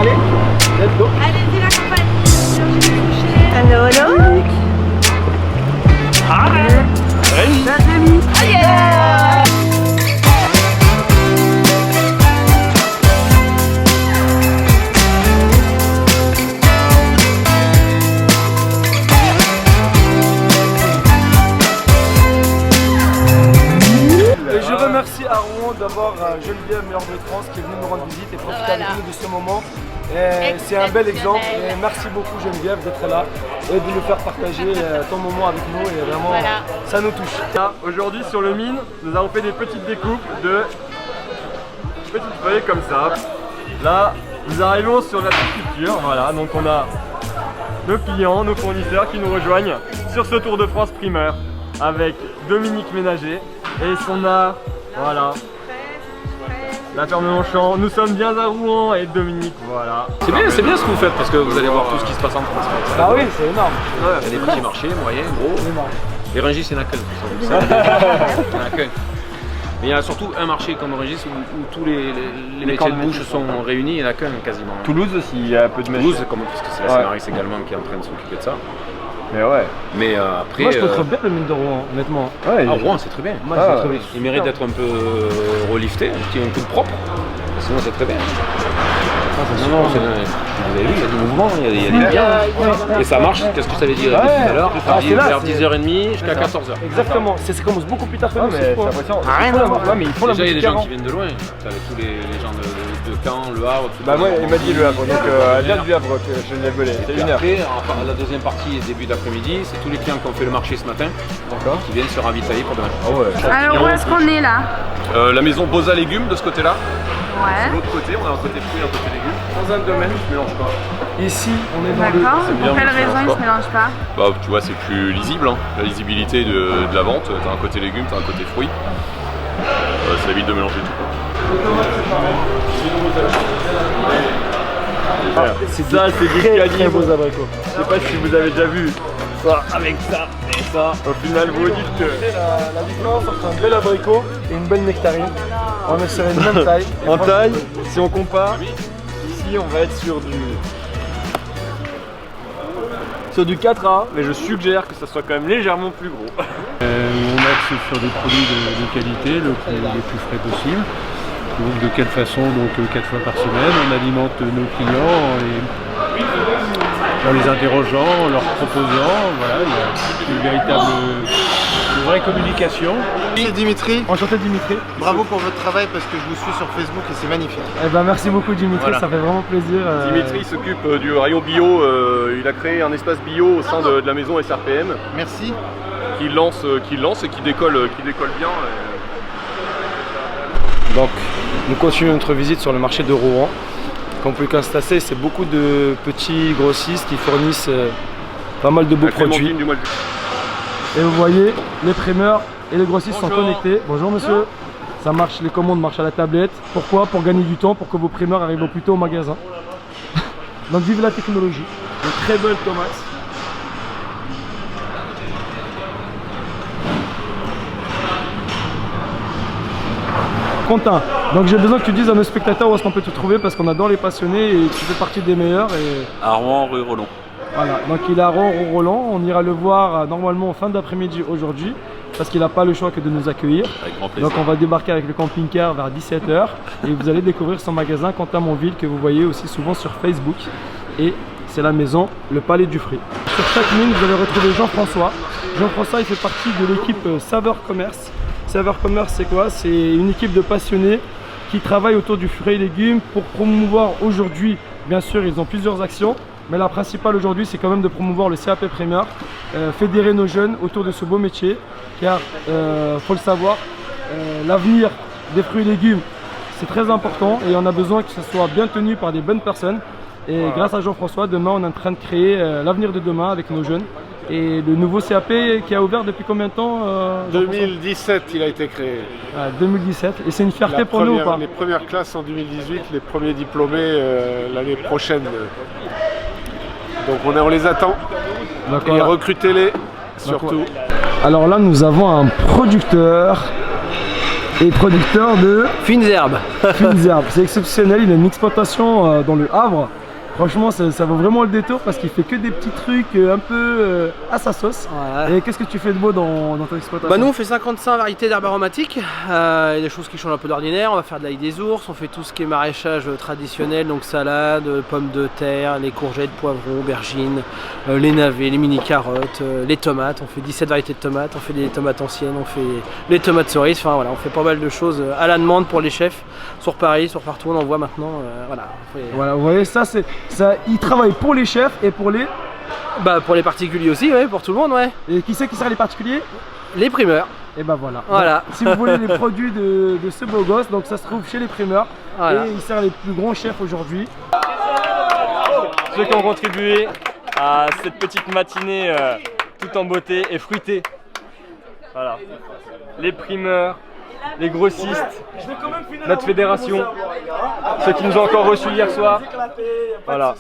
Allez, let's go. Allez-y la campagne. Allô, allô. Je remercie à Rouen d'avoir Geneviève, meilleure de France, qui est venue nous rendre visite et profiter avec nous de ce moment. C'est un bel exemple et merci beaucoup Geneviève d'être là et de nous faire partager ton moment avec nous et vraiment ça nous touche. Aujourd'hui sur le mine, nous avons fait des petites découpes de petites feuilles comme ça. Là, nous arrivons sur la structure, voilà, donc on a nos clients, nos fournisseurs qui nous rejoignent sur ce Tour de France primeur avec Dominique Ménager et son art, voilà. La ferme Longchamp, nous sommes bien à Rouen et Dominique, voilà. C'est bien ce que vous faites parce que vous allez voir tout ce qui se passe en France. Bah oui, c'est énorme. Il y a des petits marchés, moyens, gros. Et Rungis, c'est Nakel. Mais il y a surtout un marché comme Rungis où tous les métiers de bouche sont réunis, il n'y en a qu'un quasiment. Toulouse aussi, il y a un peu de métiers. Toulouse, parce que c'est la Sénaris également qui est en train de s'occuper de ça. Mais ouais. Mais après. Moi je trouve bien le mine de Rouen, honnêtement. Ouais, Rouen c'est très bien. Moi, très bien. Il mérite d'être un peu relifté, un peu propre. Sinon c'est très bien. Non, vous avez vu, il y a du mouvement, il y a des biens. Et ça marche, qu'est-ce que ça veut dire depuis tout à l'heure? Vers 10h30 jusqu'à 14h. Exactement, ça commence beaucoup plus tard que nous. Mais ça rien à voir. Mais déjà il y a des gens qui viennent de loin. Avec tous les gens de Caen, Le Havre. Bah moi il m'a dit Le Havre, donc elle vient du Havre que je l'ai volé. C'est une heure. Après, la deuxième partie est début d'après-midi, c'est tous les clients qui ont fait le marché ce matin qui viennent se ravitailler pour demain. Alors où est-ce qu'on est là? La maison Boza Légumes de ce côté-là. Ouais. De l'autre côté, on a un côté fruits et un côté légumes. Dans un domaine, je ne mélange pas. Ici, on est dans D'accord. le... Pour quelle raison ils ne se mélangent pas? Bah, tu vois, c'est plus lisible, hein. La lisibilité de la vente. Tu as un côté légumes, tu as un côté fruits. Ça évite de mélanger tout. Ça, c'est du calibre. Beaux abricots. Je sais pas si vous avez déjà vu ça avec ça et ça. Au final, vous dites que La différence entre un bel abricot et une belle nectarine, on est sur une même taille. en taille, si on compare, ici on va être sur du 4A, mais je suggère que ça soit quand même légèrement plus gros. On axe sur des produits de qualité, le plus frais possible. Donc de quelle façon? Donc 4 fois par semaine, on alimente nos clients en les interrogeant, en leur proposant. Voilà, il y a une vraie communication. C'est Dimitri. Enchanté Dimitri. Bravo pour votre travail parce que je vous suis sur Facebook et c'est magnifique. Eh ben, merci beaucoup Dimitri, ça fait vraiment plaisir. Dimitri s'occupe du rayon bio, il a créé un espace bio au sein de la maison SRPM. Merci. Qui lance et qui décolle bien. Donc, nous continuons notre visite sur le marché de Rouen. Comme vous pouvez constater, c'est beaucoup de petits grossistes qui fournissent pas mal de beaux produits. Et vous voyez, les primeurs et les grossistes sont connectés. Bonjour monsieur. Ça marche, les commandes marchent à la tablette. Pourquoi? Pour gagner du temps, pour que vos primeurs arrivent au plus tôt au magasin. Donc vive la technologie. De très belles tomates. Quentin, donc j'ai besoin que tu dises à nos spectateurs où est-ce qu'on peut te trouver parce qu'on adore les passionnés et tu fais partie des meilleurs. À Rouen, rue Roland. Voilà, donc il est à Rouen, rue Roland. On ira le voir normalement en fin d'après-midi aujourd'hui parce qu'il n'a pas le choix que de nous accueillir. Avec grand plaisir. Donc on va débarquer avec le camping-car vers 17 h et vous allez découvrir son magasin Quentin Monville que vous voyez aussi souvent sur Facebook. Et c'est la maison Le Palais du Fruit. Sur chaque ligne, vous allez retrouver Jean-François. Jean-François, il fait partie de l'équipe Saveur Commerce. Saveur Commerce, c'est quoi? C'est une équipe de passionnés qui travaillent autour du fruit et légumes pour promouvoir aujourd'hui, bien sûr, ils ont plusieurs actions, mais la principale aujourd'hui, c'est quand même de promouvoir le CAP primeur, fédérer nos jeunes autour de ce beau métier, car, faut le savoir, l'avenir des fruits et légumes, c'est très important et on a besoin que ce soit bien tenu par des bonnes personnes. Et grâce à Jean-François, demain, on est en train de créer l'avenir de demain avec nos jeunes. Et le nouveau CAP qui a ouvert depuis combien de temps 2017 il a été créé. 2017. Et c'est une fierté pour nous ou pas? Les premières classes en 2018, les premiers diplômés l'année prochaine. Donc on les attend. Et recrutez-les surtout. Alors là nous avons un producteur Et producteur de Fines herbes. fines herbes. C'est exceptionnel, il a une exploitation dans le Havre. Franchement, ça vaut vraiment le détour parce qu'il fait que des petits trucs un peu à sa sauce. Voilà. Et qu'est-ce que tu fais de beau dans ton exploitation? Bah nous on fait 55 variétés d'herbes aromatiques, il y a des choses qui changent un peu d'ordinaire, on va faire de l'ail des ours, on fait tout ce qui est maraîchage traditionnel, donc salade, pommes de terre, les courgettes, poivrons, aubergines, les navets, les mini carottes, les tomates, on fait 17 variétés de tomates, on fait des tomates anciennes, on fait les tomates cerises, enfin voilà, on fait pas mal de choses à la demande pour les chefs, sur Paris, sur partout, on en voit maintenant, voilà. Voilà, vous voyez, ça, il travaille pour les chefs et pour les... Bah pour les particuliers aussi, ouais, pour tout le monde, ouais. Et qui c'est qui sert les particuliers? Les primeurs. Et bah voilà. Voilà. Donc, si vous voulez les produits de ce beau gosse, donc ça se trouve chez les primeurs. Voilà. Et il sert les plus grands chefs aujourd'hui. Ceux qui ont contribué à cette petite matinée tout en beauté et fruitée. Voilà. Les primeurs, les grossistes, notre fédération, ceux qui nous ont encore reçus hier soir. Voilà.